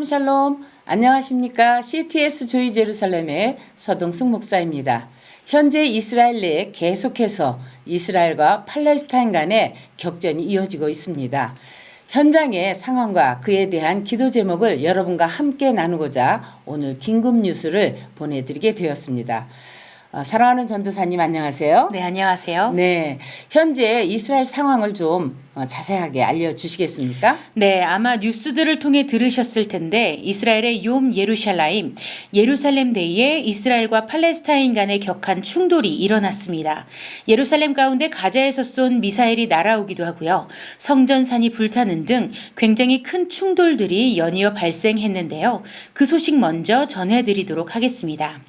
샬롬 샬롬. 안녕하십니까. CTS 조이 제루살렘의 서동숙 목사입니다. 현재 이스라엘 내에 계속해서 이스라엘과 팔레스타인 간의 격전이 이어지고 있습니다. 현장의 상황과 그에 대한 기도 제목을 여러분과 함께 나누고자 오늘 긴급 뉴스를 보내드리게 되었습니다. 사랑하는 전도사님 안녕하세요. 네, 안녕하세요. 네, 현재 이스라엘 상황을 좀 자세하게 알려주시겠습니까? 네, 아마 뉴스들을 통해 들으셨을 텐데 이스라엘의 욤 예루샬라임, 예루살렘 데이에 이스라엘과 팔레스타인 간의 격한 충돌이 일어났습니다. 예루살렘 가운데 가자에서 쏜 미사일이 날아오기도 하고요. 성전산이 불타는 등 굉장히 큰 충돌들이 연이어 발생했는데요. 그 소식 먼저 전해드리도록 하겠습니다.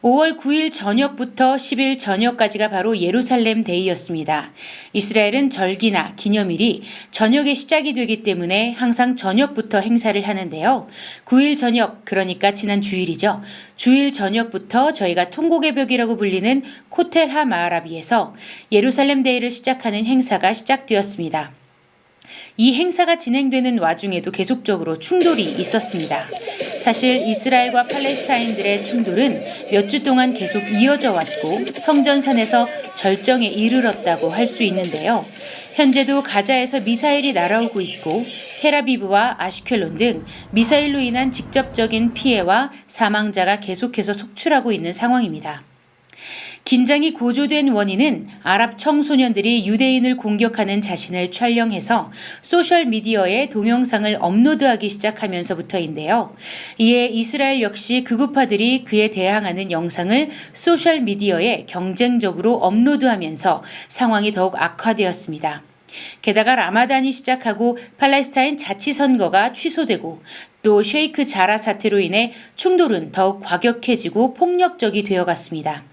5월 9일 저녁부터 10일 저녁까지가 바로 예루살렘 데이였습니다. 이스라엘은 절기나 기념일이 저녁에 시작이 되기 때문에 항상 저녁부터 행사를 하는데요. 9일 저녁, 그러니까 지난 주일이죠. 주일 저녁부터 저희가 통곡의 벽이라고 불리는 코텔 하마아라비에서 예루살렘 데이를 시작하는 행사가 시작되었습니다. 이 행사가 진행되는 와중에도 계속적으로 충돌이 있었습니다. 사실 이스라엘과 팔레스타인들의 충돌은 몇 주 동안 계속 이어져 왔고 성전산에서 절정에 이르렀다고 할 수 있는데요. 현재도 가자에서 미사일이 날아오고 있고 텔아비브와 아슈켈론 등 미사일로 인한 직접적인 피해와 사망자가 계속해서 속출하고 있는 상황입니다. 긴장이 고조된 원인은 아랍 청소년들이 유대인을 공격하는 자신을 촬영해서 소셜미디어에 동영상을 업로드하기 시작하면서부터인데요. 이에 이스라엘 역시 극우파들이 그에 대항하는 영상을 소셜미디어에 경쟁적으로 업로드하면서 상황이 더욱 악화되었습니다. 게다가 라마단이 시작하고 팔레스타인 자치선거가 취소되고 또 셰이크 자라 사태로 인해 충돌은 더욱 과격해지고 폭력적이 되어갔습니다.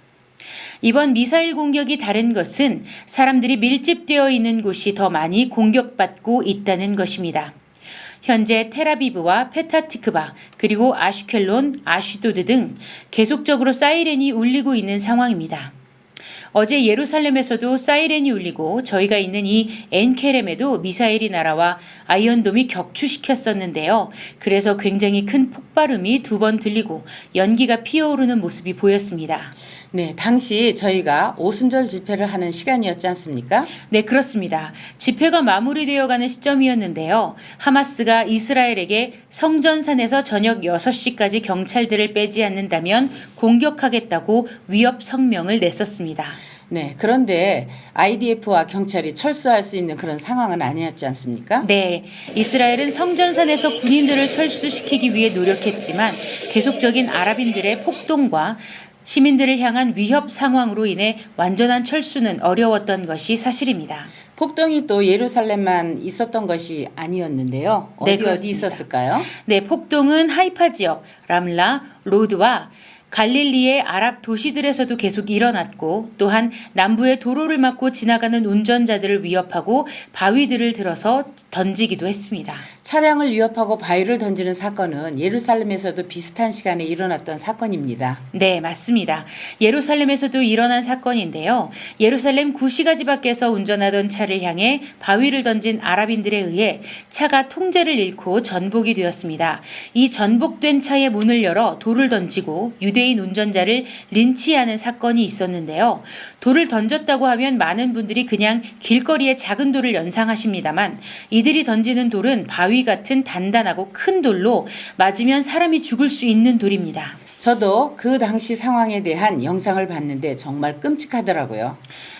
이번 미사일 공격이 다른 것은 사람들이 밀집되어 있는 곳이 더 많이 공격받고 있다는 것입니다. 현재 텔아비브와 페타티크바 그리고 아슈켈론, 아슈도드 등 계속적으로 사이렌이 울리고 있는 상황입니다. 어제 예루살렘에서도 사이렌이 울리고 저희가 있는 이 엔케렘에도 미사일이 날아와 아이언돔이 격추시켰었는데요. 그래서 굉장히 큰 폭발음이 2번 들리고 연기가 피어오르는 모습이 보였습니다. 네, 당시 저희가 오순절 집회를 하는 시간이었지 않습니까? 네, 그렇습니다. 집회가 마무리되어가는 시점이었는데요. 하마스가 이스라엘에게 성전산에서 저녁 6시까지 경찰들을 빼지 않는다면 공격하겠다고 위협 성명을 냈었습니다. 네, 그런데 IDF와 경찰이 철수할 수 있는 그런 상황은 아니었지 않습니까? 네, 이스라엘은 성전산에서 군인들을 철수시키기 위해 노력했지만 계속적인 아랍인들의 폭동과 시민들을 향한 위협 상황으로 인해 완전한 철수는 어려웠던 것이 사실입니다. 폭동이 또 예루살렘만 있었던 것이 아니었는데요. 네, 어디 그렇습니다. 있었을까요? 네, 폭동은 하이파 지역, 람라, 로드와 갈릴리의 아랍 도시들에서도 계속 일어났고 또한 남부의 도로를 막고 지나가는 운전자들을 위협하고 바위들을 들어서 던지기도 했습니다. 차량을 위협하고 바위를 던지는 사건은 예루살렘에서도 비슷한 시간에 일어났던 사건입니다. 네, 맞습니다. 예루살렘에서도 일어난 사건인데요. 예루살렘 구시가지 밖에서 운전하던 차를 향해 바위를 던진 아랍인들에 의해 차가 통제를 잃고 전복이 되었습니다. 이 전복된 차의 문을 열어 돌을 던지고 유대인 운전자를 린치하는 사건이 있었는데요. 돌을 던졌다고 하면 많은 분들이 그냥 길거리에 작은 돌을 연상하십니다만 이들이 던지는 돌은 바위 같은 단단하고 큰 돌로 맞으면 사람이 죽을 수 있는 돌입니다. 저도 그 당시 상황에 대한 영상을 봤는데 정말 끔찍하더라고요.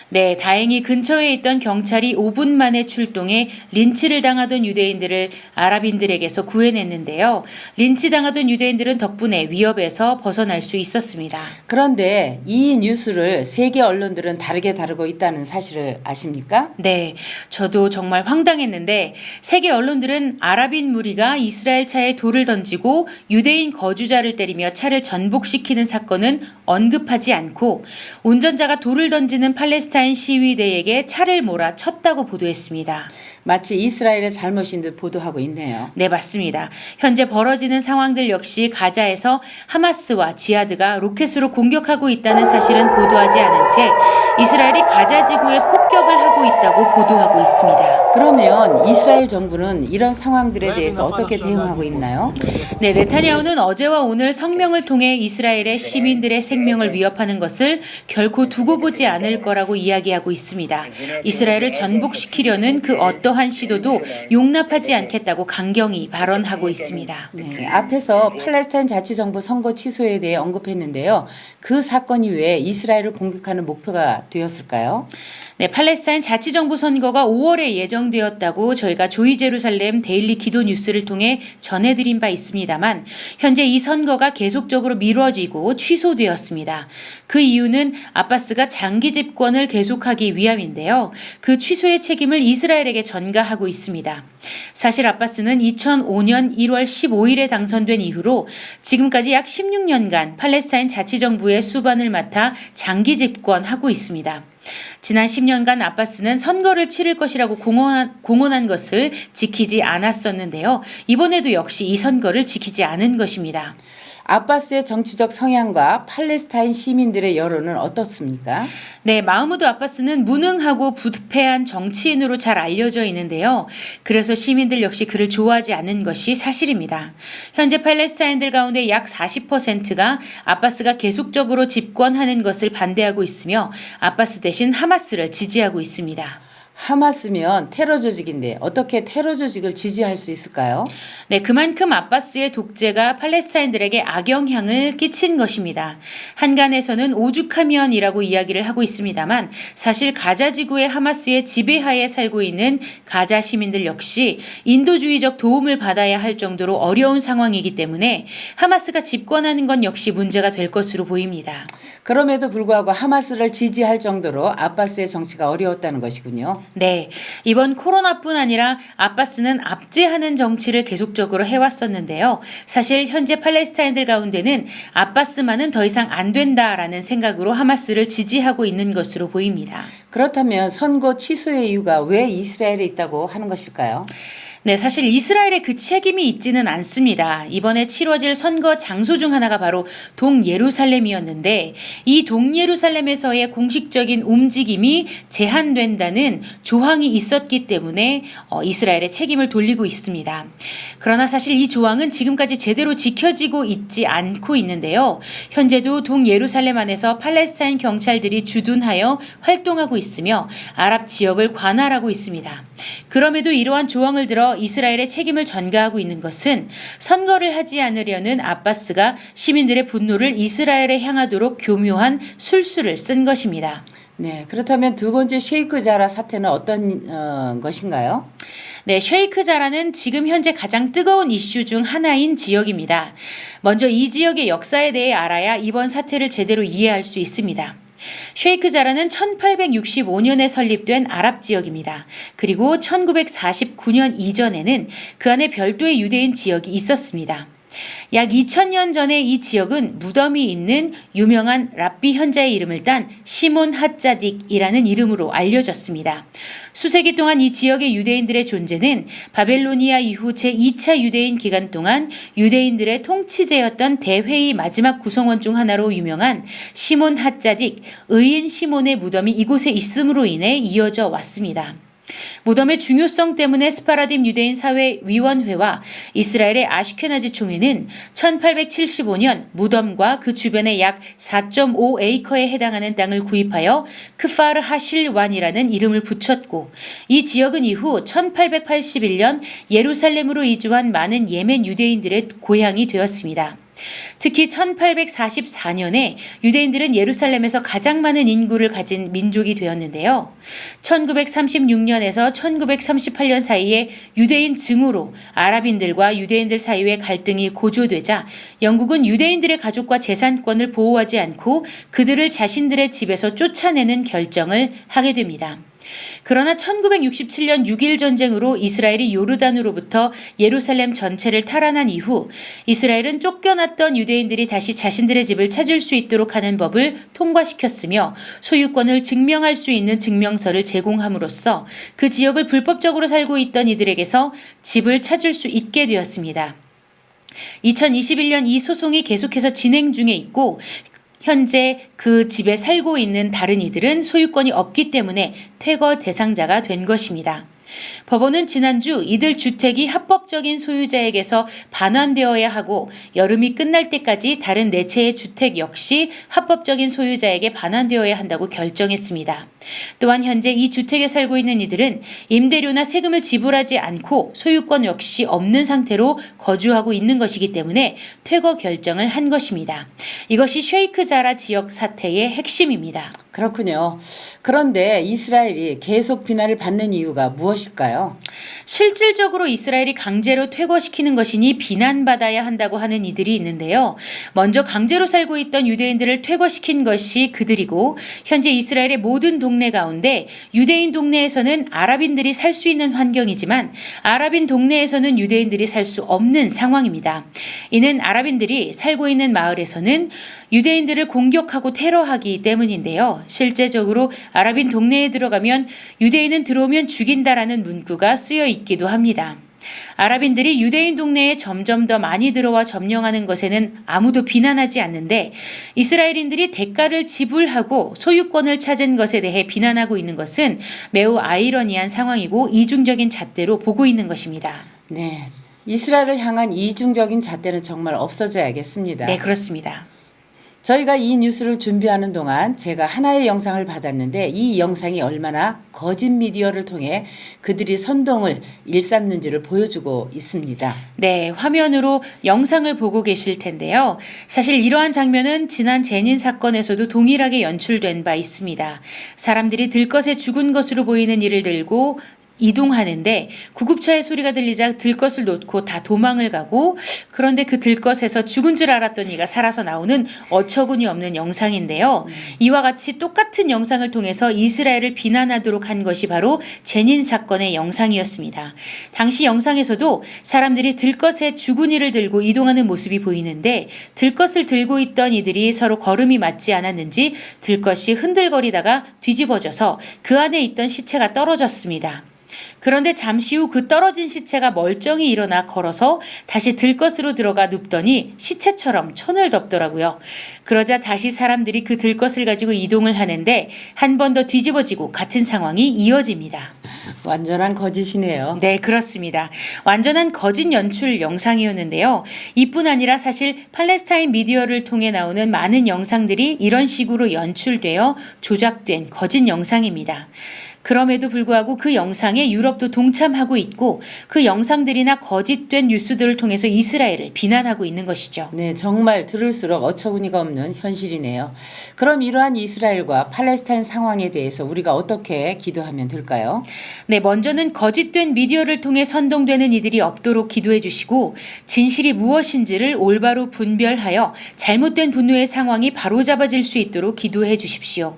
네, 다행히 근처에 있던 경찰이 5분 만에 출동해 린치를 당하던 유대인들을 아랍인들에게서 구해냈는데요. 린치 당하던 유대인들은 덕분에 위협에서 벗어날 수 있었습니다. 그런데 이 뉴스를 세계 언론들은 다르게 다루고 있다는 사실을 아십니까? 네, 저도 정말 황당했는데 세계 언론들은 아랍인 무리가 이스라엘 차에 돌을 던지고 유대인 거주자를 때리며 차를 전복시키는 사건은 언급하지 않고 운전자가 돌을 던지는 팔레스타인 시위대에게 차를 몰아 쳤다고 보도했습니다. 마치 이스라엘의 잘못인 듯 보도하고 있네요. 네, 맞습니다. 현재 벌어지는 상황들 역시 가자에서 하마스와 지하드가 로켓으로 공격하고 있다는 사실은 보도하지 않은 채 이스라엘이 가자 지구에 합격을 하고 있다고 보도하고 있습니다. 그러면 이스라엘 정부는 이런 상황들에 대해서 어떻게 대응하고 있나요? 네, 네타냐후는 어제와 오늘 성명을 통해 이스라엘의 시민들의 생명을 위협하는 것을 결코 두고 보지 않을 거라고 이야기하고 있습니다. 이스라엘을 전복시키려는 그 어떠한 시도도 용납하지 않겠다고 강경히 발언하고 있습니다. 네, 앞에서 팔레스타인 자치정부 선거 취소에 대해 언급했는데요. 그 사건이 왜 이스라엘을 공격하는 목표가 되었을까요? 네, 팔레스타인 자치정부 선거가 5월에 예정되었다고 저희가 조이 제루살렘 데일리 기도 뉴스를 통해 전해드린 바 있습니다만 현재 이 선거가 계속적으로 미뤄지고 취소되었습니다. 그 이유는 아바스가 장기 집권을 계속하기 위함인데요. 그 취소의 책임을 이스라엘에게 전가하고 있습니다. 사실 아바스는 2005년 1월 15일에 당선된 이후로 지금까지 약 16년간 팔레스타인 자치정부의 수반을 맡아 장기 집권하고 있습니다. 지난 10년간 아바스는 선거를 치를 것이라고 공언한 것을 지키지 않았었는데요. 이번에도 역시 이 선거를 지키지 않은 것입니다. 아바스의 정치적 성향과 팔레스타인 시민들의 여론은 어떻습니까? 네, 마흐무드 아바스는 무능하고 부패한 정치인으로 잘 알려져 있는데요. 그래서 시민들 역시 그를 좋아하지 않는 것이 사실입니다. 현재 팔레스타인들 가운데 약 40%가 아바스가 계속적으로 집권하는 것을 반대하고 있으며 아바스 대신 하마스를 지지하고 있습니다. 하마스면 테러 조직인데 어떻게 테러 조직을 지지할 수 있을까요? 네, 그만큼 아바스의 독재가 팔레스타인들에게 악영향을 끼친 것입니다. 한간에서는 오죽하면이라고 이야기를 하고 있습니다만 사실 가자 지구의 하마스의 지배하에 살고 있는 가자 시민들 역시 인도주의적 도움을 받아야 할 정도로 어려운 상황이기 때문에 하마스가 집권하는 건 역시 문제가 될 것으로 보입니다. 그럼에도 불구하고 하마스를 지지할 정도로 아바스의 정치가 어려웠다는 것이군요. 네, 이번 코로나뿐 아니라 아바스는 압제하는 정치를 계속적으로 해왔었는데요. 사실 현재 팔레스타인들 가운데는 아바스만은 더 이상 안 된다라는 생각으로 하마스를 지지하고 있는 것으로 보입니다. 그렇다면 선거 취소의 이유가 왜 이스라엘에 있다고 하는 것일까요? 네, 사실 이스라엘에 그 책임이 있지는 않습니다. 이번에 치러질 선거 장소 중 하나가 바로 동예루살렘이었는데 이 동예루살렘에서의 공식적인 움직임이 제한된다는 조항이 있었기 때문에 이스라엘의 책임을 돌리고 있습니다. 그러나 사실 이 조항은 지금까지 제대로 지켜지고 있지 않고 있는데요. 현재도 동예루살렘 안에서 팔레스타인 경찰들이 주둔하여 활동하고 있으며 아랍 지역을 관할하고 있습니다. 그럼에도 이러한 조항을 들어 이스라엘의 책임을 전가하고 있는 것은 선거를 하지 않으려는 아바스가 시민들의 분노를 이스라엘에 향하도록 교묘한 술수를 쓴 것입니다. 네, 그렇다면 두 번째 셰이크 자라 사태는 어떤 것인가요? 네, 셰이크 자라는 지금 현재 가장 뜨거운 이슈 중 하나인 지역입니다. 먼저 이 지역의 역사에 대해 알아야 이번 사태를 제대로 이해할 수 있습니다. 셰이크 자라는 1865년에 설립된 아랍 지역입니다. 그리고 1949년 이전에는 그 안에 별도의 유대인 지역이 있었습니다. 약 2000년 전에 이 지역은 무덤이 있는 유명한 랍비 현자의 이름을 딴 시몬 핫자딕이라는 이름으로 알려졌습니다. 수세기 동안 이 지역의 유대인들의 존재는 바벨로니아 이후 제2차 유대인 기간 동안 유대인들의 통치제였던 대회의 마지막 구성원 중 하나로 유명한 시몬 핫자딕, 의인 시몬의 무덤이 이곳에 있음으로 인해 이어져 왔습니다. 무덤의 중요성 때문에 스파라딤 유대인 사회위원회와 이스라엘의 아슈케나지 총회는 1875년 무덤과 그 주변의 약 4.5에이커에 해당하는 땅을 구입하여 크파르 하실완이라는 이름을 붙였고 이 지역은 이후 1881년 예루살렘으로 이주한 많은 예멘 유대인들의 고향이 되었습니다. 특히 1844년에 유대인들은 예루살렘에서 가장 많은 인구를 가진 민족이 되었는데요. 1936년에서 1938년 사이에 유대인 증오로 아랍인들과 유대인들 사이의 갈등이 고조되자 영국은 유대인들의 가족과 재산권을 보호하지 않고 그들을 자신들의 집에서 쫓아내는 결정을 하게 됩니다. 그러나 1967년 6.1 전쟁으로 이스라엘이 요르단으로부터 예루살렘 전체를 탈환한 이후 이스라엘은 쫓겨났던 유대인들이 다시 자신들의 집을 찾을 수 있도록 하는 법을 통과시켰으며 소유권을 증명할 수 있는 증명서를 제공함으로써 그 지역을 불법적으로 살고 있던 이들에게서 집을 찾을 수 있게 되었습니다. 2021년 이 소송이 계속해서 진행 중에 있고 현재 그 집에 살고 있는 다른 이들은 소유권이 없기 때문에 퇴거 대상자가 된 것입니다. 법원은 지난주 이들 주택이 합법적인 소유자에게서 반환되어야 하고 여름이 끝날 때까지 다른 네 채의 주택 역시 합법적인 소유자에게 반환되어야 한다고 결정했습니다. 또한 현재 이 주택에 살고 있는 이들은 임대료나 세금을 지불하지 않고 소유권 역시 없는 상태로 거주하고 있는 것이기 때문에 퇴거 결정을 한 것입니다. 이것이 쉐이크 자라 지역 사태의 핵심입니다. 그렇군요. 그런데 이스라엘이 계속 비난을 받는 이유가 무엇일까요? 실질적으로 이스라엘이 강제로 퇴거시키는 것이니 비난받아야 한다고 하는 이들이 있는데요. 먼저 강제로 살고 있던 유대인들을 퇴거시킨 것이 그들이고 현재 이스라엘의 모든 동네 가운데 유대인 동네에서는 아랍인들이 살 수 있는 환경이지만 아랍인 동네에서는 유대인들이 살 수 없는 상황입니다. 이는 아랍인들이 살고 있는 마을에서는 유대인들을 공격하고 테러하기 때문인데요. 실제적으로 아랍인 동네에 들어가면 유대인은 들어오면 죽인다라는 문구가 쓰여 있기도 합니다. 아랍인들이 유대인 동네에 점점 더 많이 들어와 점령하는 것에는 아무도 비난하지 않는데 이스라엘인들이 대가를 지불하고 소유권을 찾은 것에 대해 비난하고 있는 것은 매우 아이러니한 상황이고 이중적인 잣대로 보고 있는 것입니다. 네, 이스라엘을 향한 이중적인 잣대는 정말 없어져야겠습니다. 네, 그렇습니다. 저희가 이 뉴스를 준비하는 동안 제가 하나의 영상을 받았는데 이 영상이 얼마나 거짓 미디어를 통해 그들이 선동을 일삼는지를 보여주고 있습니다. 네, 화면으로 영상을 보고 계실 텐데요. 사실 이러한 장면은 지난 제닌 사건에서도 동일하게 연출된 바 있습니다. 사람들이 들것에 죽은 것으로 보이는 이를 들고 이동하는데 구급차의 소리가 들리자 들것을 놓고 다 도망을 가고 그런데 그 들것에서 죽은 줄 알았던 이가 살아서 나오는 어처구니 없는 영상인데요. 이와 같이 똑같은 영상을 통해서 이스라엘을 비난하도록 한 것이 바로 제닌 사건의 영상이었습니다. 당시 영상에서도 사람들이 들것에 죽은 이를 들고 이동하는 모습이 보이는데 들것을 들고 있던 이들이 서로 걸음이 맞지 않았는지 들것이 흔들거리다가 뒤집어져서 그 안에 있던 시체가 떨어졌습니다. 그런데 잠시 후 그 떨어진 시체가 멀쩡히 일어나 걸어서 다시 들것으로 들어가 눕더니 시체처럼 천을 덮더라고요. 그러자 다시 사람들이 그 들것을 가지고 이동을 하는데 한 번 더 뒤집어지고 같은 상황이 이어집니다. 완전한 거짓이네요. 네, 그렇습니다. 완전한 거짓 연출 영상이었는데요. 이뿐 아니라 사실 팔레스타인 미디어를 통해 나오는 많은 영상들이 이런 식으로 연출되어 조작된 거짓 영상입니다. 그럼에도 불구하고 그 영상에 유럽도 동참하고 있고 그 영상들이나 거짓된 뉴스들을 통해서 이스라엘을 비난하고 있는 것이죠. 네, 정말 들을수록 어처구니가 없는 현실이네요. 그럼 이러한 이스라엘과 팔레스타인 상황에 대해서 우리가 어떻게 기도하면 될까요? 네, 먼저는 거짓된 미디어를 통해 선동되는 이들이 없도록 기도해 주시고 진실이 무엇인지를 올바로 분별하여 잘못된 분노의 상황이 바로잡아질 수 있도록 기도해 주십시오.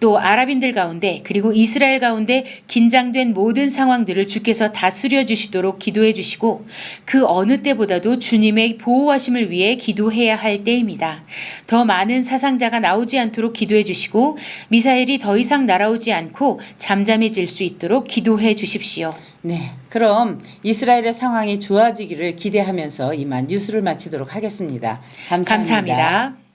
또 아랍인들 가운데 그리고 이스라엘 가운데 긴장된 모든 상황들을 주께서 다스려 주시도록 기도해 주시고 그 어느 때보다도 주님의 보호하심을 위해 기도해야 할 때입니다. 더 많은 사상자가 나오지 않도록 기도해 주시고 미사일이 더 이상 날아오지 않고 잠잠해질 수 있도록 기도해 주십시오. 네, 그럼 이스라엘의 상황이 좋아지기를 기대하면서 이만 뉴스를 마치도록 하겠습니다. 감사합니다. 감사합니다.